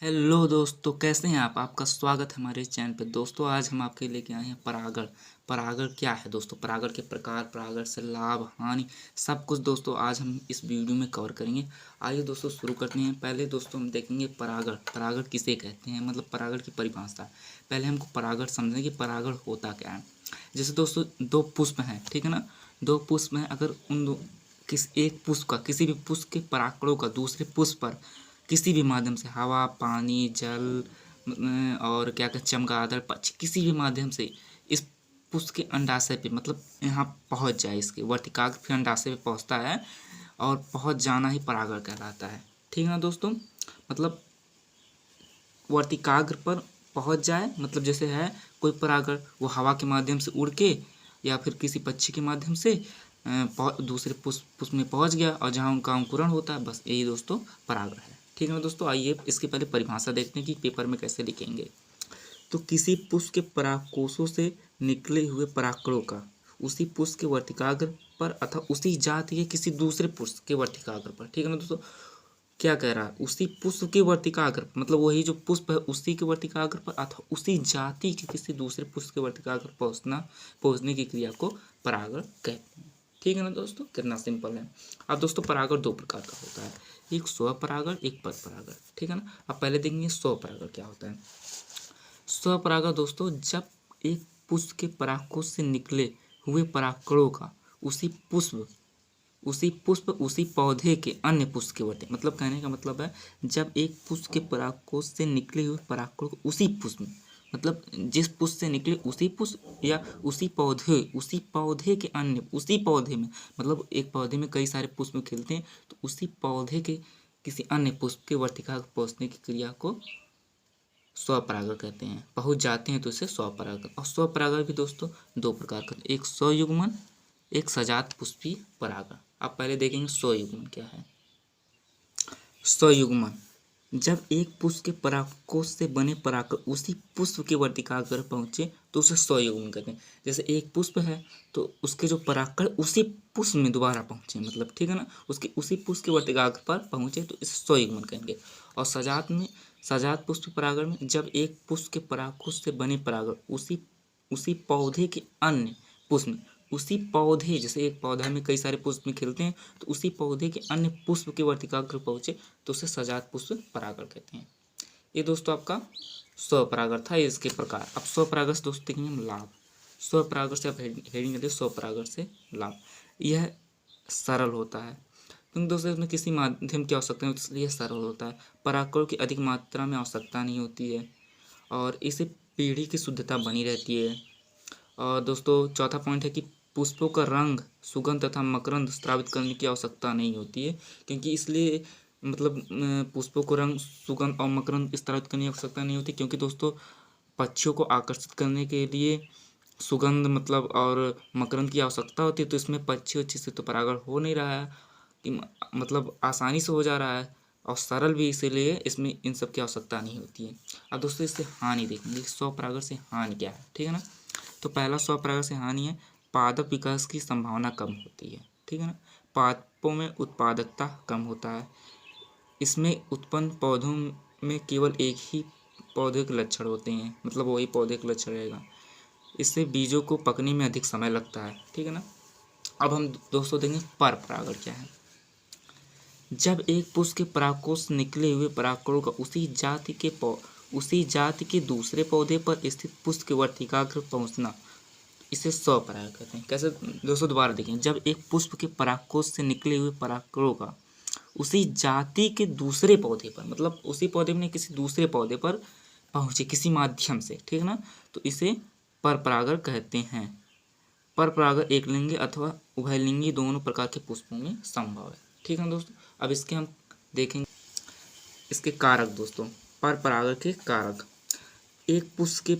Hello दोस्तों, कैसे हैं आप। आपका स्वागत है हमारे चैनल पे। दोस्तों आज हम आपके लेके आए हैं परागण। परागण क्या है दोस्तों, परागण के प्रकार, परागण से लाभ हानि सब कुछ दोस्तों आज हम इस वीडियो में कवर करेंगे। आइए दोस्तों शुरू करते हैं। पहले दोस्तों हम देखेंगे परागण। परागण किसे कहते हैं, मतलब परागण की परिभाषा। पहले हमको परागण समझें कि परागण होता क्या है। जैसे दोस्तों दो पुष्प हैं, ठीक है ना। दो पुष्प हैं, अगर उन दो एक पुष्प का, किसी भी पुष्प के परागकणों का दूसरे पुष्प पर किसी भी माध्यम से, हवा, पानी, जल और क्या कहते चमगादड़, पक्षी, किसी भी माध्यम से इस पुष्प के अंडाशय पे, मतलब यहाँ पहुँच जाए, इसके वर्तिकाग्र फिर अंडाशय पे पहुँचता है और पहुँच जाना ही परागण कहलाता है। ठीक है ना दोस्तों। मतलब वर्तिकाग्र पर पहुँच जाए, मतलब जैसे है कोई परागण, वो हवा के माध्यम से उड़ के या फिर किसी पक्षी के माध्यम से दूसरे पुष्प में पहुँच गया और जहाँ उनका अंकुरण होता है, बस यही दोस्तों परागण है। ठीक है ना दोस्तों। आइए इसके पहले परिभाषा देखते हैं कि पेपर में कैसे लिखेंगे। तो किसी पुष्प के परागकोशों से निकले हुए परागकणों का उसी पुष्प के वर्तिकाग्र पर अथवा उसी जाति के किसी दूसरे पुष्प के वर्तिकाग्र पर, ठीक है ना दोस्तों। क्या कह रहा है, उसी पुष्प के वर्तिकाग्र, मतलब वही जो पुष्प है उसी के वर्तिकाग्र पर अथवा उसी जाति के किसी दूसरे पुष्प के वर्तिकाग्र पहुंचने की क्रिया को परागण कहते हैं। ठीक है ना दोस्तों, कितना सिंपल है। अब दोस्तों परागण दो प्रकार का होता है, एक स्वपरागण, एक पर परागण। ठीक है ना। अब पहले देखेंगे स्वपरागण क्या होता है। स्वपरागण दोस्तों, जब एक पुष्प के परागकोश से निकले हुए परागकणों का उसी पुष्प उसी पौधे के अन्य पुष्प के वर्ते, मतलब कहने का मतलब है, जब एक पुष्प के परागकोश से निकले हुए परागकणों को उसी पुष्प में, मतलब जिस पुष्प से निकले उसी पुष्प या उसी पौधे के अन्य, उसी पौधे में, मतलब एक पौधे में कई सारे पुष्प खिलते हैं, तो उसी पौधे के किसी अन्य पुष्प के वर्तिका पहुँचने की क्रिया को स्वपरागण कहते हैं। पहुँच जाते हैं तो इसे स्वपरागण। और स्वपरागण भी दोस्तों दो प्रकार का, एक स्वयुग्मन, एक सजात पुष्पी परागण। अब पहले देखेंगे स्वयुग्मन क्या है। स्वयुग्मन, जब एक पुष्प के परागकोश से बने परागकण उसी पुष्प के वर्तिकाग्र पहुंचे तो उसे स्वयुग्मन कहते हैं। जैसे एक पुष्प है तो उसके जो परागकण उसी पुष्प में दोबारा पहुंचे, मतलब ठीक है ना, उसके उसी पुष्प के वर्तिकाग्र पर पहुंचे तो इसे स्वयुग्मन कहेंगे। और सजात पुष्प परागण में, जब एक पुष्प के परागकोश से बने परागण उसी उसी पौधे के अन्य पुष्प में, उसी पौधे, जैसे एक पौधा में कई सारे पुष्प में खिलते हैं, तो उसी पौधे के अन्य पुष्प के वर्तिकाग्र पहुंचे तो उसे सजात पुष्प परागण कहते हैं। ये दोस्तों आपका स्वपरागण था, इसके प्रकार। अब स्वपरागण से दोस्तों देखेंगे हम लाभ। स्वपरागण से आप हेडिंग करते स्वपरागण से लाभ। यह सरल होता है, क्योंकि दोस्तों इसमें किसी माध्यम की आवश्यकता नहीं होती, इसलिए सरल होता है। परागकणों की अधिक मात्रा में आवश्यकता नहीं होती है और इसे पीढ़ी की शुद्धता बनी रहती है। और दोस्तों चौथा पॉइंट है कि पुष्पों का रंग, सुगंध तथा मकरंद स्रावित करने की आवश्यकता नहीं होती है, क्योंकि इसलिए मतलब पुष्पों को रंग, सुगंध और मकरंद स्रावित करने की आवश्यकता नहीं होती, क्योंकि दोस्तों पक्षियों को आकर्षित करने के लिए सुगंध मतलब और मकरंद की आवश्यकता होती है। तो इसमें पक्षी अच्छे से तो परागण हो नहीं रहा है, कि मतलब आसानी से हो जा रहा है और सरल भी, इसीलिए इसमें इन सब की आवश्यकता नहीं होती है। अब दोस्तों इससे हानि देखेंगे, स्वपरागण से हानि क्या है। ठीक है ना। तो पहला स्वपरागण से हानि है, पादप विकास की संभावना कम होती है। ठीक है ना। पादपों में उत्पादकता कम होता है। इसमें उत्पन्न पौधों में केवल एक ही पौधे के लक्षण होते हैं, मतलब वही पौधे का लक्षण रहेगा। इससे बीजों को पकने में अधिक समय लगता है। ठीक है ना। अब हम दोस्तों देखेंगे पर परागण क्या है। जब एक पुष्प के परागकोश से निकले हुए परागकणों का उसी जाति के दूसरे पौधे पर स्थित पुष्प के वर्तिकाग्र पहुंचना, इसे स्वपरागण कहते हैं। कैसे दोस्तों, दोबारा देखें। जब एक पुष्प के परागकोश से निकले हुए परागकणों का उसी जाति के दूसरे पौधे पर, मतलब उसी पौधे में किसी दूसरे पौधे पर पहुंचे किसी माध्यम से, ठीक है ना, तो इसे परपरागण कहते हैं। परपरागण एकलिंगी अथवा उभयलिंगी दोनों प्रकार के पुष्पों में संभव है। ठीक है ना दोस्तों। अब इसके हम देखेंगे इसके कारक दोस्तों। परपरागण के कारक, एक पुष्प के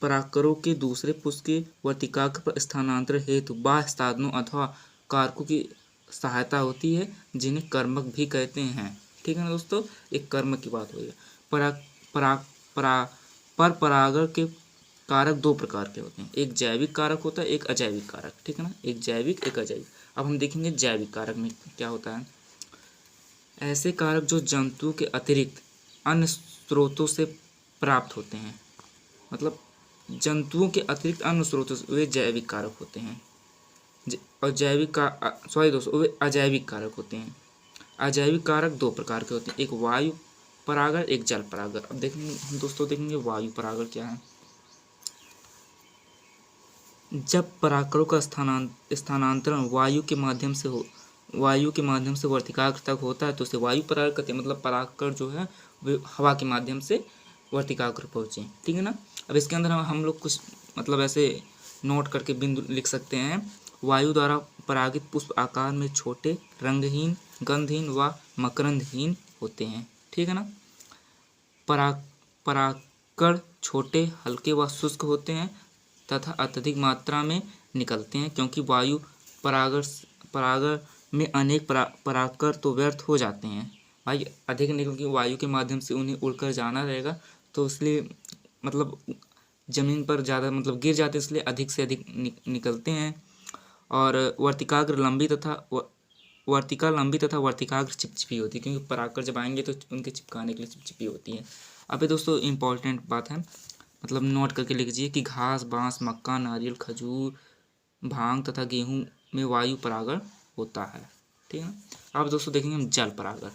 परागकणों के दूसरे पुष्प के वर्तिकाग्र पर स्थानांतरण हेतु बाह्य साधनों अथवा कारकों की सहायता होती है, जिन्हें कर्मक भी कहते हैं। ठीक है ना दोस्तों, एक कर्मक की बात हुई है। पराग पराग परा पर परागण के कारक दो प्रकार के होते हैं, एक जैविक कारक होता है, एक अजैविक कारक। ठीक है ना, एक जैविक एक अजैविक। अब हम देखेंगे जैविक कारक में क्या होता है। ऐसे कारक जो जंतु के अतिरिक्त अन्य स्रोतों से प्राप्त होते हैं, मतलब जंतुओं के अतिरिक्त अन्य स्रोतों से, वे जैविक कारक होते हैं। और जैविक का सॉरी दोस्तों, वे अजैविक कारक होते हैं। अजैविक कारक दो प्रकार के होते हैं, एक वायु परागण, एक जल परागण। अब देखेंगे हम दोस्तों, देखेंगे वायु परागण क्या है। जब परागकणों का स्थानांतरण वायु के माध्यम से वर्तिकाग्र तक होता है तो उसे वायु परागण कहते हैं। मतलब परागकण जो है वे हवा के माध्यम से वर्तिकाग्र पहुँचे, ठीक है ना। अब इसके अंदर हम लोग कुछ मतलब ऐसे नोट करके बिंदु लिख सकते हैं। वायु द्वारा परागित पुष्प आकार में छोटे, रंगहीन, गंधहीन व मकरंदहीन होते हैं, ठीक है ना। परागकण छोटे, हल्के व शुष्क होते हैं तथा अत्यधिक मात्रा में निकलते हैं, क्योंकि वायु परागण में अनेक परागकण तो व्यर्थ हो जाते हैं। भाई अधिक नहीं, क्योंकि वायु के माध्यम से उन्हें उड़कर जाना रहेगा, तो इसलिए मतलब जमीन पर ज़्यादा मतलब गिर जाते, इसलिए अधिक से अधिक निकलते हैं। और वर्तिका लंबी तथा वर्तिकाग्र चिपचिपी होती है, क्योंकि परागकण जब आएंगे तो उनके चिपकाने के लिए चिपचिपी होती है। अब ये दोस्तों इम्पॉर्टेंट बात है, मतलब नोट करके लिख लीजिए कि घास, बांस, मक्का, नारियल, खजूर, भांग तथा गेहूं में वायु परागण होता है, ठीक है। अब दोस्तों देखेंगे हम जल परागण।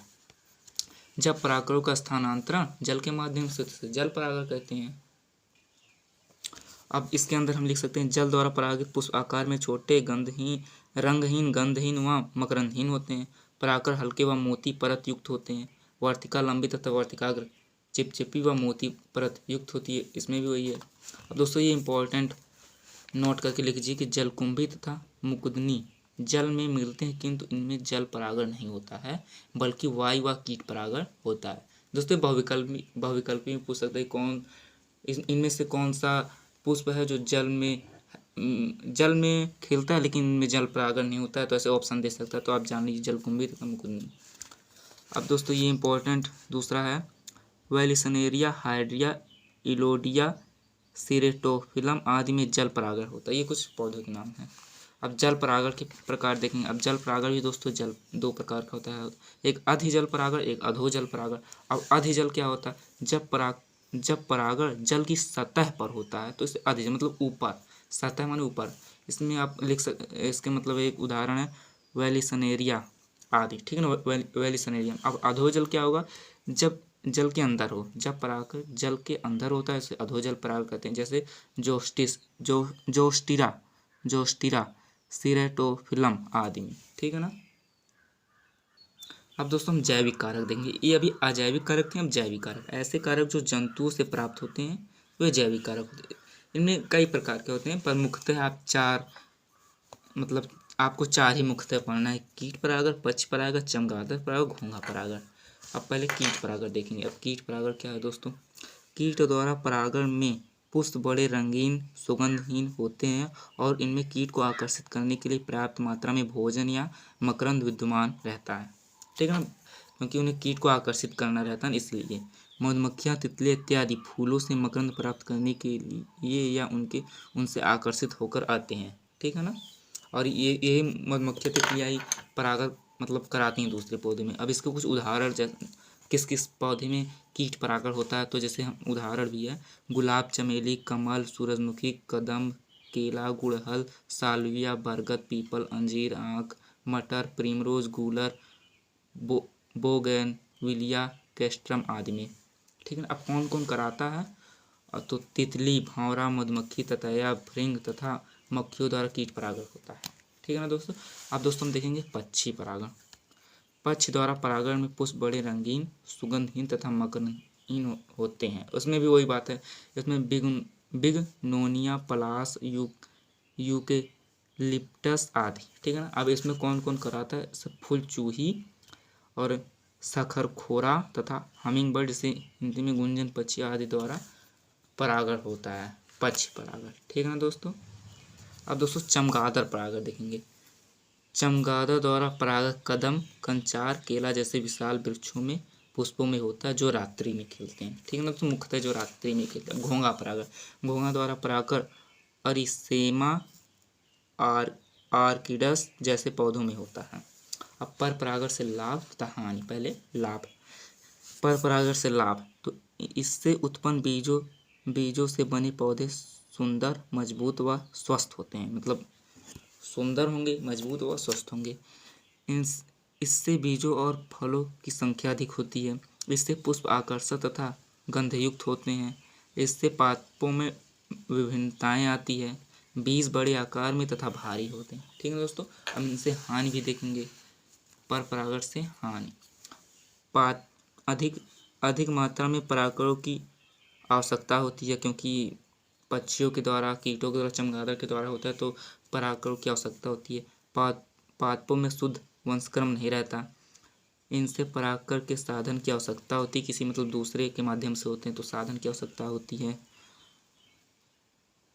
जब परागकणों का स्थानांतरण जल के माध्यम से जल परागण कहते हैं। अब इसके अंदर हम लिख सकते हैं, जल द्वारा परागित पुष्प आकार में छोटे, रंगहीन, गंधहीन व मकरंदहीन होते हैं। परागकण हल्के व मोती परत युक्त होते हैं। वर्तिका लंबी तथा वर्तिकाग्र चिपचिपी व मोती परत युक्त होती है, इसमें भी वही है। अब दोस्तों ये इंपॉर्टेंट नोट करके लिख लीजिए कि जलकुंभी तथा मुकुंदनी जल में मिलते हैं, किंतु इनमें जल परागण नहीं होता है, बल्कि वायु व कीट परागण होता है। दोस्तों बहुविकल्पी में पूछ सकते हैं कौन इनमें से कौन सा पुष्प है जो जल में खिलता है लेकिन इनमें जल परागण नहीं होता है, तो ऐसे ऑप्शन दे सकता है। तो आप जान लीजिए जलकुंभी तथा मुकुंदनी। अब दोस्तों ये इंपॉर्टेंट दूसरा है, वेलिसनेरिया, हाइड्रिया, इलोडिया, सिरेटोफिलम आदि में जल परागण होता है। ये कुछ पौधों के नाम हैं। अब जल परागण के प्रकार देखेंगे। अब जल परागण भी दोस्तों दो प्रकार का होता है, एक अधिजल परागण, एक अधोजल परागण। अब अधिजल क्या होता है, जब परागण जल की सतह पर होता है तो इसे अधिजल मतलब ऊपर, सतह माने ऊपर। इसमें आप इसके मतलब एक उदाहरण है वेलिसनेरिया आदि, ठीक है ना, वेलिसनेरियम। अब अधोजल क्या होगा, जब जल के अंदर हो, जब परागण जल के अंदर होता है इसे अधोजल परागण कहते हैं। जैसे जोस्टिरा, सिरेटोफिलम आदि में, ठीक है ना। अब दोस्तों हम जैविक कारक देंगे। ये अभी अजैविक कारक थे, अब जैविक कारक। ऐसे कारक जो जंतुओं से प्राप्त होते हैं वे जैविक कारक होते हैं। इनमें कई प्रकार के होते हैं, पर मुख्यतः आपको चार ही मुख्यतः पढ़ना है, कीट परागण, पक्ष परागण, चमगादड़ परागण, घोंघा परागण। अब पहले कीट परागण देखेंगे। अब कीट परागण क्या है दोस्तों, कीट द्वारा परागण में पुष्प बड़े, रंगीन, सुगंधहीन होते हैं और इनमें कीट को आकर्षित करने के लिए पर्याप्त मात्रा में भोजन या मकरंद विद्यमान रहता है, ठीक है ना, क्योंकि उन्हें कीट को आकर्षित करना रहता है इसलिए। मधुमक्खियाँ, तितली इत्यादि फूलों से मकरंद प्राप्त करने के लिए या उनसे आकर्षित होकर आते हैं, ठीक है ना। और यही मधुमक्खियाँ, तितलियाँ ही परागण मतलब कराती हैं दूसरे पौधे में। अब इसके कुछ उदाहरण किस किस पौधे में कीट परागण होता है, तो जैसे हम उदाहरण भी है, गुलाब, चमेली, कमल, सूरजमुखी, कदम्ब, केला, गुड़हल, सालविया, बरगद, पीपल, अंजीर, आँख, मटर, प्रिमरोज, गूलर, बोगनविलिया, कैस्ट्रम आदि में, ठीक है ना। अब कौन कौन कराता है, तो तितली, भंवरा, मधुमक्खी, ततैया, भृंग तथा मक्खियों द्वारा कीट परागण होता है, ठीक है ना दोस्तों। अब दोस्तों हम देखेंगे पक्षी परागण। पक्ष द्वारा परागण में पुष्प बड़े, रंगीन, सुगंधहीन तथा मकरंदहीन होते हैं। उसमें भी वही बात है, इसमें बिगनोनिया, पलाश, यूकेलिप्टस आदि, ठीक है ना। अब इसमें कौन कौन कराता है, सब फूलचूही और सखरखोरा तथा हमिंग बर्ड, जिसे हिंदी में गुंजन पक्षी आदि द्वारा परागण होता है, पक्षी परागण, ठीक है ना दोस्तों। अब दोस्तों चमगादड़ परागण देखेंगे। चमगादड़ द्वारा परागण कदम, कंचार, केला जैसे विशाल वृक्षों में पुष्पों में होता है जो रात्रि में खिलते हैं, ठीक है ना। तो मुख्यतः जो रात्रि में खिलते हैं। घोंघा परागण, घोंघा द्वारा परागण अरिसेमा, आर्किडस जैसे पौधों में होता है। अब पर परागण से लाभ तथा हानि। पहले लाभ, पर परागण से लाभ, तो इससे उत्पन्न बीजों से बने पौधे सुंदर, मजबूत व स्वस्थ होते हैं। मतलब सुंदर होंगे, मजबूत व स्वस्थ होंगे। इससे बीजों और फलों की संख्या अधिक होती है। इससे पुष्प आकर्षक तथा गंधयुक्त होते हैं। इससे पादपों में विभिन्नताएं आती है। बीज बड़े आकार में तथा भारी होते हैं। ठीक है दोस्तों, हम इनसे हानि भी देखेंगे। पर परागण से हानि, पाद अधिक मात्रा में परागणों की आवश्यकता होती है, क्योंकि पक्षियों के द्वारा, कीटों के द्वारा, चमगादड़ के द्वारा होता है, तो परागणों की आवश्यकता होती है। पादपों में शुद्ध वंशक्रम नहीं रहता। इनसे परागण के साधन की आवश्यकता होती है, किसी मतलब दूसरे के माध्यम से होते हैं तो साधन की आवश्यकता होती है।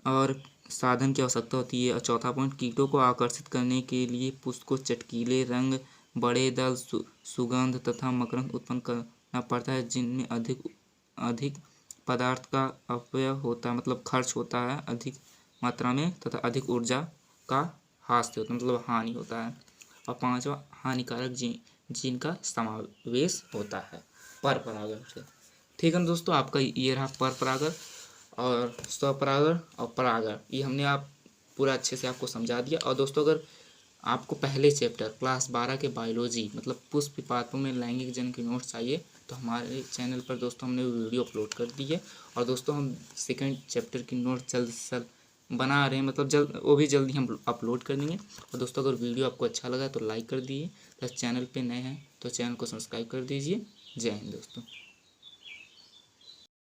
और चौथा पॉइंट, कीटों को आकर्षित करने के लिए पुष्प को चटकीले रंग, बड़े दल, सुगंध तथा मकरंद उत्पन्न करना पड़ता है, जिनमें अधिक पदार्थ का अपव्यय होता है, मतलब खर्च होता है अधिक मात्रा में, तथा अधिक ऊर्जा का हास्य होता है, मतलब हानि होता है। और पांचवा, हानिकारक जीन का समावेश होता है पर परागण से। ठीक है ना दोस्तों, आपका ये रहा पर परागण और स्वपरागण और परागण, ये हमने आप पूरा अच्छे से आपको समझा दिया। और दोस्तों, अगर आपको पहले चैप्टर क्लास 12 के बायोलॉजी मतलब पुष्प पादपों में लैंगिक जन की नोट्स चाहिए, तो हमारे चैनल पर दोस्तों हमने वीडियो अपलोड कर दी है। और दोस्तों, हम सेकंड चैप्टर की नोट्स जल्द से जल्द बना रहे हैं, मतलब वो भी जल्दी हम अपलोड कर देंगे। और दोस्तों, अगर वीडियो आपको अच्छा लगा तो लाइक कर दीजिए, प्लस चैनल पे नए हैं तो चैनल को सब्सक्राइब कर दीजिए। जय हिंद दोस्तों।